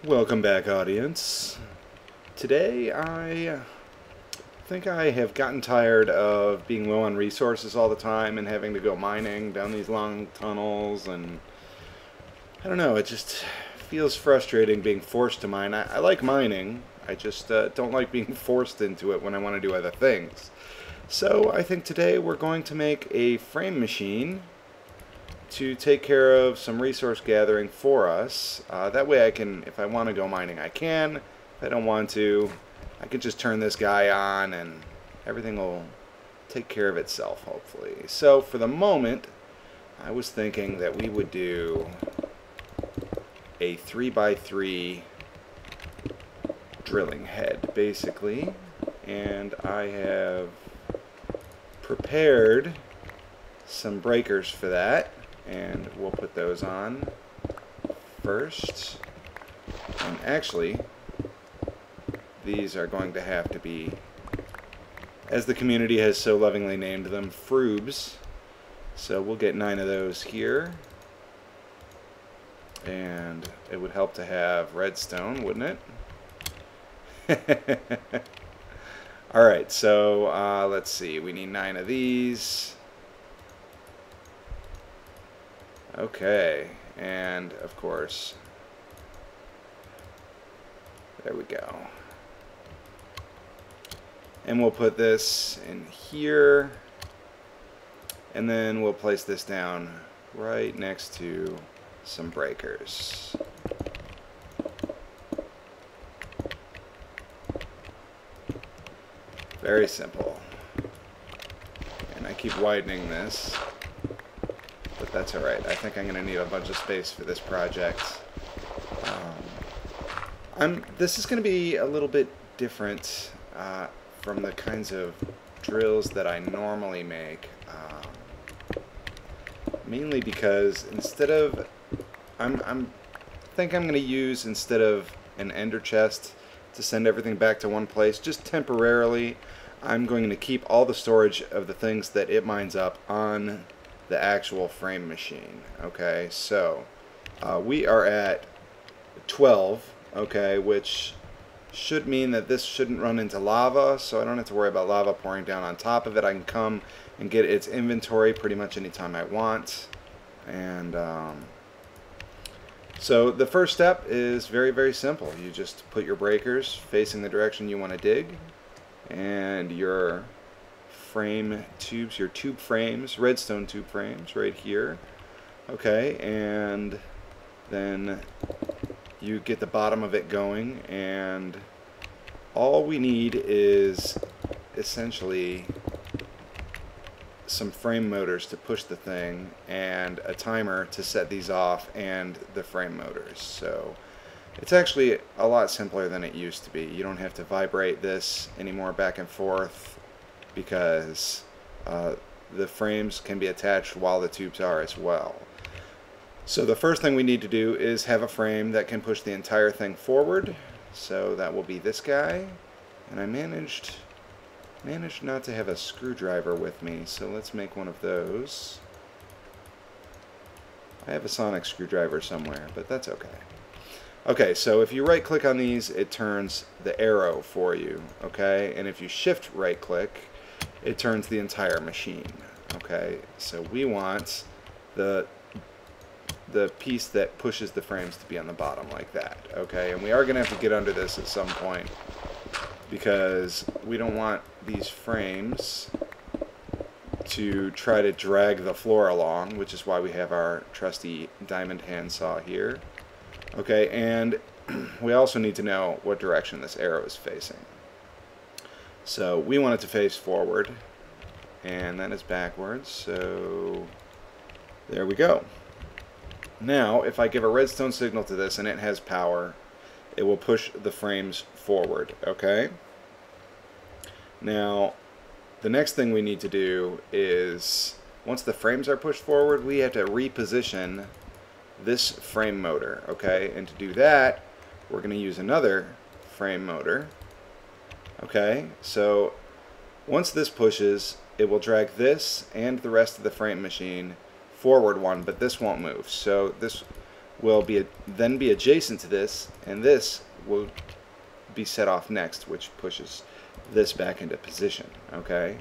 Welcome back, audience. Today I think I have gotten tired of being low on resources all the time and having to go mining down these long tunnels, and I don't know, it just feels frustrating being forced to mine. I like mining, I just don't like being forced into it when I want to do other things. So I think today we're going to make a frame machine to take care of some resource gathering for us. That way I can, if I want to go mining, I can. If I don't want to, I can just turn this guy on and everything will take care of itself, hopefully. So for the moment, I was thinking that we would do a 3x3 drilling head, basically. And I have prepared some breakers for that, and we'll put those on first. And actually, these are going to have to be, as the community has so lovingly named them, Froobs. So we'll get 9 of those here. And it would help to have redstone, wouldn't it? Alright, so let's see. We need 9 of these. Okay, and of course, there we go. And we'll put this in here, and then we'll place this down right next to some breakers. Very simple. And I keep widening this, but that's alright. I think I'm going to need a bunch of space for this project. This is going to be a little bit different from the kinds of drills that I normally make. Mainly because instead of, I think I'm going to use, instead of an ender chest to send everything back to one place, just temporarily, I'm going to keep all the storage of the things that it mines up on the actual frame machine. Okay, so we are at 12, okay, which should mean that this shouldn't run into lava, so I don't have to worry about lava pouring down on top of it. I can come and get its inventory pretty much anytime I want. And so the first step is very, very simple. You just put your breakers facing the direction you want to dig, and your frame tubes, your tube frames, redstone tube frames right here. Okay, and then you get the bottom of it going, and all we need is essentially some frame motors to push the thing, and a timer to set these off, and the frame motors. So it's actually a lot simpler than it used to be. You don't have to vibrate this anymore back and forth, because the frames can be attached while the tubes are as well. So the first thing we need to do is have a frame that can push the entire thing forward. So that will be this guy. And I managed not to have a screwdriver with me, so let's make one of those. I have a sonic screwdriver somewhere, but that's okay. Okay, so if you right click on these, it turns the arrow for you, okay? And if you shift right click, it turns the entire machine, okay? So we want the piece that pushes the frames to be on the bottom like that, okay? And we are going to have to get under this at some point, because we don't want these frames to try to drag the floor along, which is why we have our trusty diamond handsaw here. Okay, and we also need to know what direction this arrow is facing. So we want it to face forward, and that is backwards, so there we go. Now, if I give a redstone signal to this and it has power, it will push the frames forward, okay? Now, the next thing we need to do is, once the frames are pushed forward, we have to reposition this frame motor, okay? And to do that, we're going to use another frame motor, okay? So once this pushes, it will drag this and the rest of the frame machine forward one, but this won't move. So this will then be adjacent to this, and this will be set off next, which pushes this back into position. Okay,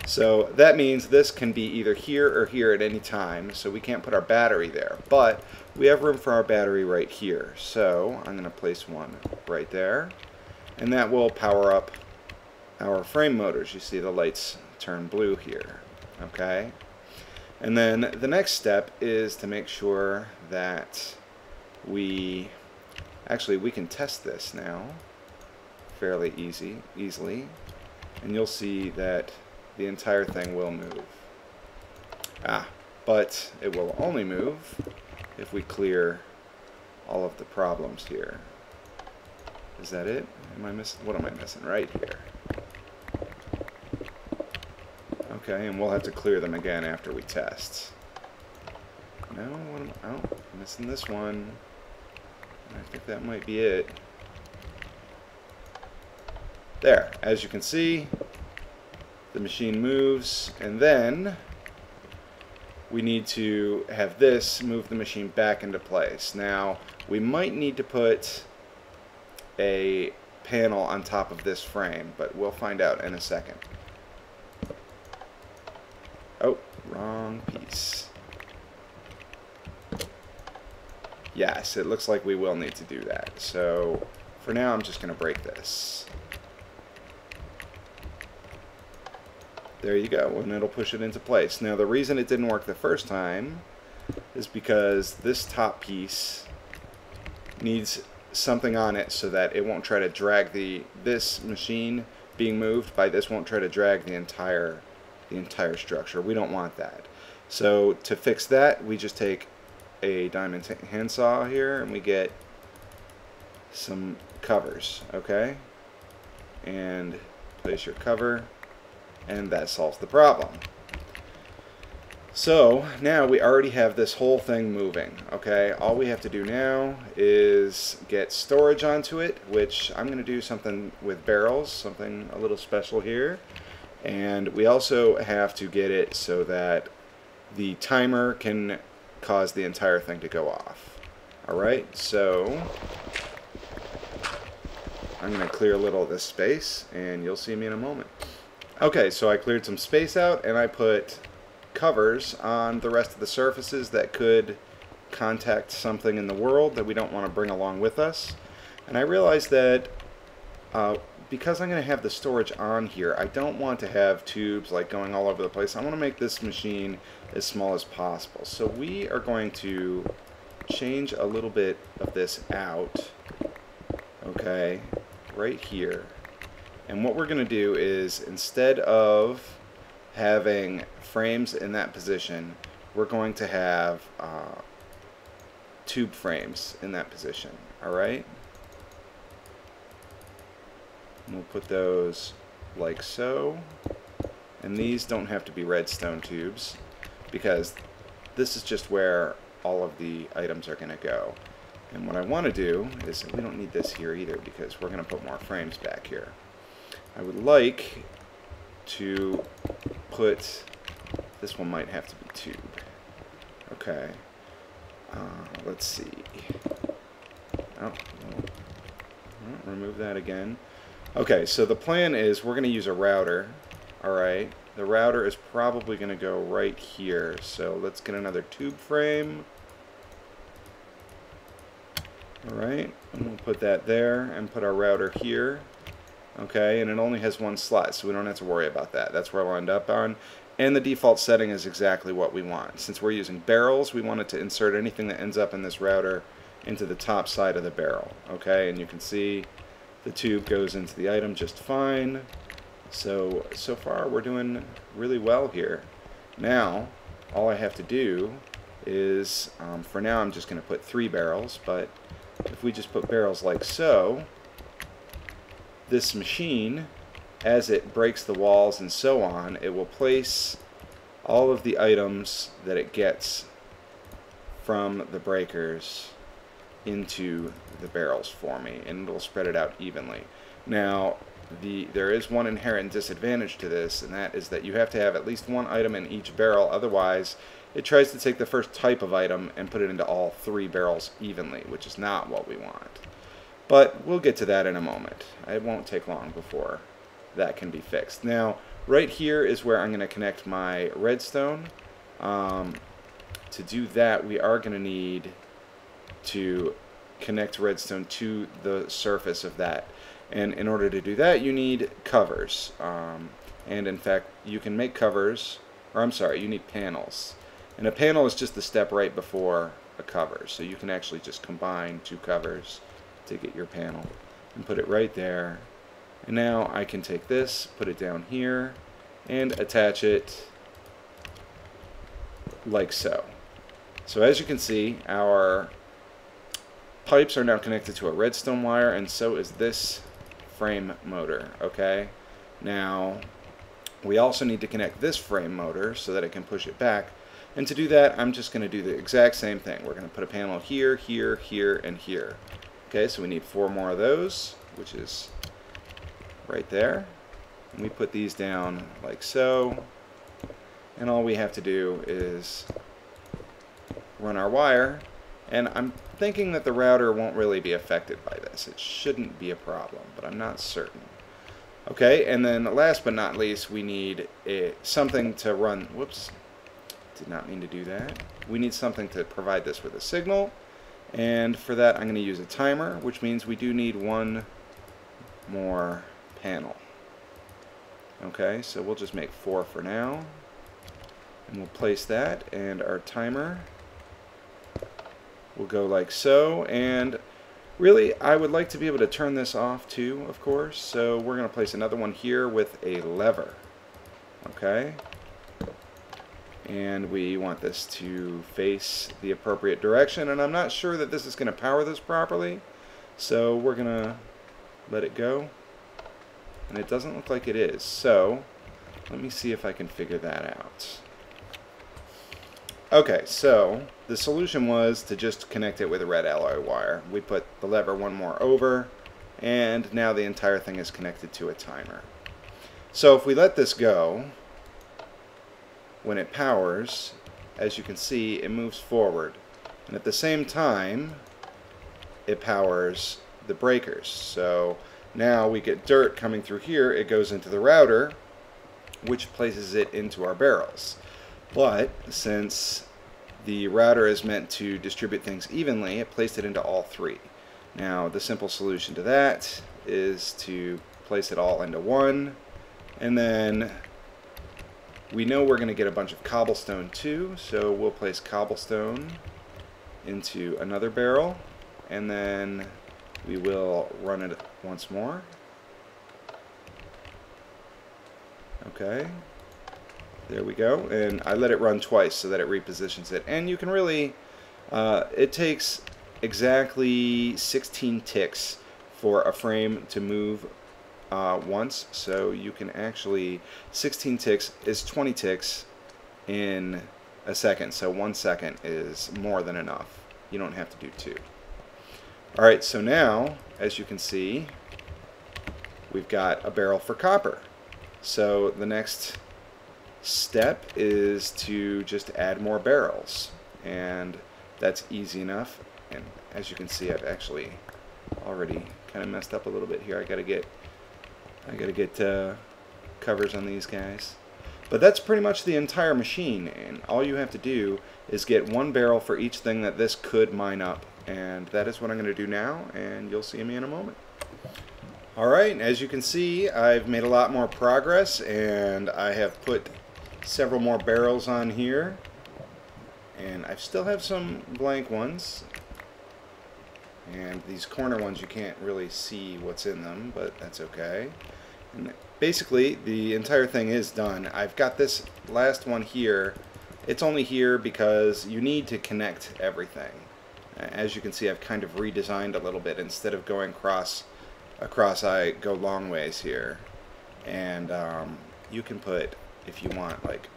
so that means this can be either here or here at any time, so we can't put our battery there, but we have room for our battery right here. So I'm going to place one right there, and that will power up our frame motors. You see the lights turn blue here. Okay, and then the next step is to make sure that we can test this now fairly easily, and you'll see that the entire thing will move. But it will only move if we clear all of the problems here. Is that it? Am I missing? What am I missing right here? Okay, and we'll have to clear them again after we test. No, I'm missing this one. I think that might be it. There, as you can see, the machine moves, and then we need to have this move the machine back into place. Now, we might need to put a panel on top of this frame, but we'll find out in a second. Oh, wrong piece. Yes, it looks like we will need to do that. So, for now, I'm just going to break this. There you go, and it'll push it into place. Now, the reason it didn't work the first time is because this top piece needs something on it so that it won't try to drag this machine being moved by this won't try to drag the entire structure. We don't want that. So to fix that, we just take a diamond handsaw here and we get some covers, okay? And place your cover, and that solves the problem. So now we already have this whole thing moving, okay? All we have to do now is get storage onto it, which I'm going to do something with barrels, something a little special here. And we also have to get it so that the timer can cause the entire thing to go off. Alright, so I'm going to clear a little of this space, and you'll see me in a moment. Okay, so I cleared some space out, and I put covers on the rest of the surfaces that could contact something in the world that we don't want to bring along with us. And I realized that because I'm going to have the storage on here, I don't want to have tubes like going all over the place. I want to make this machine as small as possible. So we are going to change a little bit of this out, okay, right here. And what we're going to do is, instead of having frames in that position, we're going to have tube frames in that position. Alright? We'll put those like so. And these don't have to be redstone tubes, because this is just where all of the items are going to go. And what I want to do is, we don't need this here either, because we're going to put more frames back here. I would like to put, this one might have to be tube. Okay. Let's see. Oh, remove that again. Okay, so the plan is we're going to use a router. Alright. The router is probably going to go right here. So let's get another tube frame. Alright. And we'll put that there and put our router here. Okay, and it only has one slot, so we don't have to worry about that. That's where we'll end up on. And the default setting is exactly what we want. Since we're using barrels, we want it to insert anything that ends up in this router into the top side of the barrel. Okay, and you can see the tube goes into the item just fine. So far we're doing really well here. Now, all I have to do is, for now I'm just going to put 3 barrels, but if we just put barrels like so, this machine, as it breaks the walls and so on, it will place all of the items that it gets from the breakers into the barrels for me, and it'll spread it out evenly. Now, there is one inherent disadvantage to this, and that is that you have to have at least one item in each barrel. Otherwise, it tries to take the first type of item and put it into all 3 barrels evenly, which is not what we want. But we'll get to that in a moment. It won't take long before that can be fixed. Now, right here is where I'm going to connect my redstone. To do that, we are going to need to connect redstone to the surface of that. And in order to do that, you need covers. And in fact, you can make covers, or I'm sorry, you need panels. And a panel is just the step right before a cover. So you can actually just combine 2 covers to get your panel and put it right there. And now I can take this, put it down here, and attach it like so. So as you can see, our pipes are now connected to a redstone wire, and so is this frame motor. Okay, now we also need to connect this frame motor so that it can push it back, and to do that I'm just going to do the exact same thing. We're going to put a panel here, here, here, and here. Okay, so we need 4 more of those, which is right there, and we put these down like so, and all we have to do is run our wire, and I'm thinking that the router won't really be affected by this. It shouldn't be a problem, but I'm not certain. Okay, and then last but not least, we need something to run. Whoops, did not mean to do that. We need something to provide this with a signal, and for that I'm going to use a timer, which means we do need 1 more panel. Okay, so we'll just make 4 for now, and we'll place that, and our timer will go like so. And really, I would like to be able to turn this off too, of course, so we're going to place another one here with a lever. Okay, and we want this to face the appropriate direction, and I'm not sure that this is going to power this properly, so we're going to let it go, and it doesn't look like it is. So let me see if I can figure that out. Okay, so the solution was to just connect it with a red alloy wire. We put the lever 1 more over, and now the entire thing is connected to a timer. So if we let this go, when it powers, as you can see, it moves forward, and at the same time it powers the breakers. So now we get dirt coming through here, it goes into the router, which places it into our barrels. But since the router is meant to distribute things evenly, it placed it into all 3. Now the simple solution to that is to place it all into 1, and then we know we're going to get a bunch of cobblestone too, so we'll place cobblestone into another barrel, and then we will run it once more. Okay, there we go, and I let it run twice so that it repositions it. And you can really, it takes exactly 16 ticks for a frame to move once, so you can actually, 16 ticks is 20 ticks in a second, so 1 second is more than enough. You don't have to do 2. Alright, so now, as you can see, we've got a barrel for copper. So the next step is to just add more barrels, and that's easy enough. And as you can see, I've actually already kind of messed up a little bit here. I gotta get covers on these guys. But that's pretty much the entire machine, and all you have to do is get 1 barrel for each thing that this could mine up, and that is what I'm going to do now, and you'll see me in a moment. Alright, as you can see, I've made a lot more progress, and I have put several more barrels on here, and I still have some blank ones, and these corner ones you can't really see what's in them, but that's okay. And basically the entire thing is done. I've got this last one here. It's only here because you need to connect everything. As you can see, I've kind of redesigned a little bit. Instead of going across, I go long ways here, and you can put, if you want, like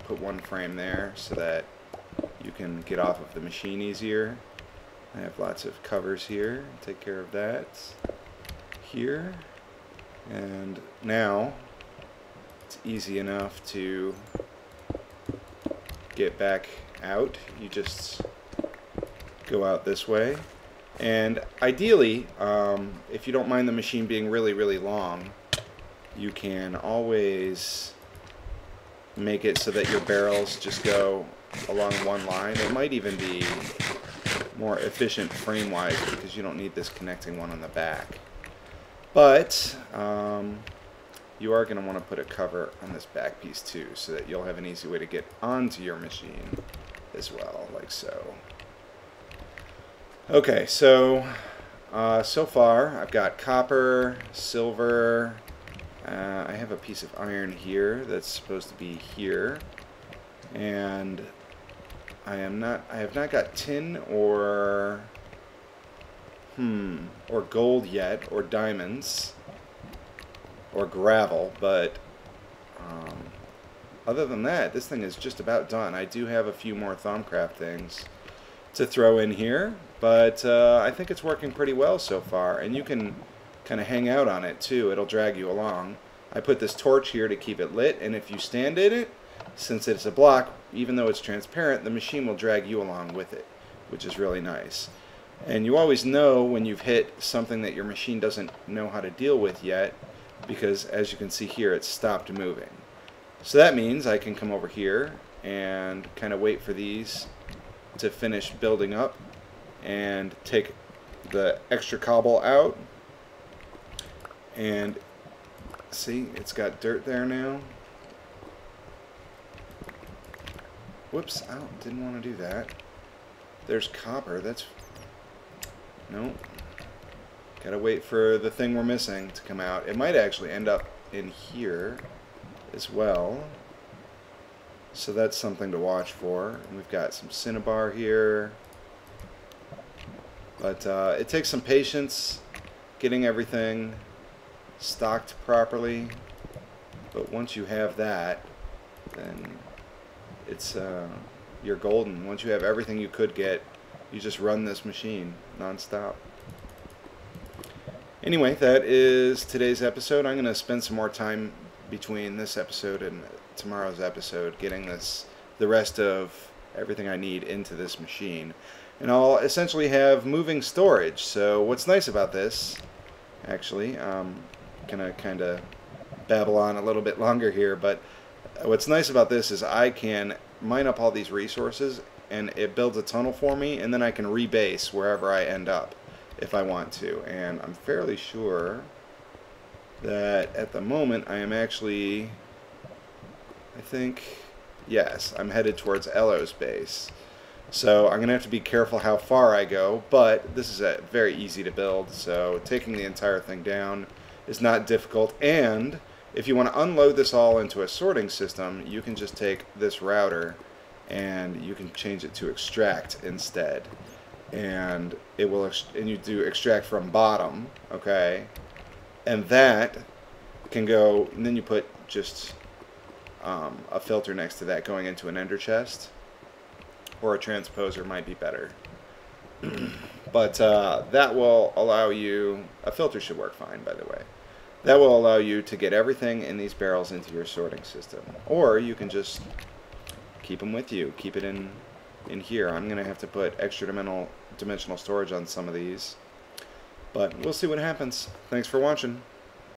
put 1 frame there so that you can get off of the machine easier. I have lots of covers here. Take care of that here. And now it's easy enough to get back out. You just go out this way. And ideally, if you don't mind the machine being really, really long, you can always make it so that your barrels just go along one line. It might even be more efficient frame-wise because you don't need this connecting one on the back. But you are going to want to put a cover on this back piece too, so that you'll have an easy way to get onto your machine as well, like so. Okay, so so far I've got copper, silver, I have a piece of iron here that's supposed to be here, and I have not got tin or gold yet, or diamonds, or gravel, but other than that, this thing is just about done. I do have a few more Thaumcraft things to throw in here, but I think it's working pretty well so far, and you can kind of hang out on it too. It'll drag you along. I put this torch here to keep it lit, and if you stand in it, since it's a block, even though it's transparent, the machine will drag you along with it, which is really nice. And you always know when you've hit something that your machine doesn't know how to deal with yet, because as you can see here, it's stopped moving. So that means I can come over here and kind of wait for these to finish building up and take the extra cobble out. And see, it's got dirt there now. Whoops, I didn't want to do that. There's copper, that's... Nope. Gotta wait for the thing we're missing to come out. It might actually end up in here as well. So that's something to watch for. And we've got some cinnabar here. But it takes some patience getting everything stocked properly. But once you have that, then it's you're golden. Once you have everything you could get, you just run this machine non-stop. Anyway, that is today's episode. I'm going to spend some more time between this episode and tomorrow's episode getting the rest of everything I need into this machine. And I'll essentially have moving storage. So what's nice about this, actually, I'm going to kind of babble on a little bit longer here, but what's nice about this is I can mine up all these resources and it builds a tunnel for me, and then I can rebase wherever I end up if I want to. And I'm fairly sure that at the moment I am actually, I think, yes, I'm headed towards Elo's base. So I'm going to have to be careful how far I go, but this is very easy to build, so taking the entire thing down is not difficult. And if you want to unload this all into a sorting system, you can just take this router and you can change it to extract instead. And it will, and you do extract from bottom, okay? And that can go, and then you put just a filter next to that going into an ender chest, or a transposer might be better. But that will allow you, a filter should work fine, by the way. That will allow you to get everything in these barrels into your sorting system. Or you can just keep them with you, keep it in here. I'm going to have to put extra dimensional storage on some of these, but we'll see what happens. Thanks for watching.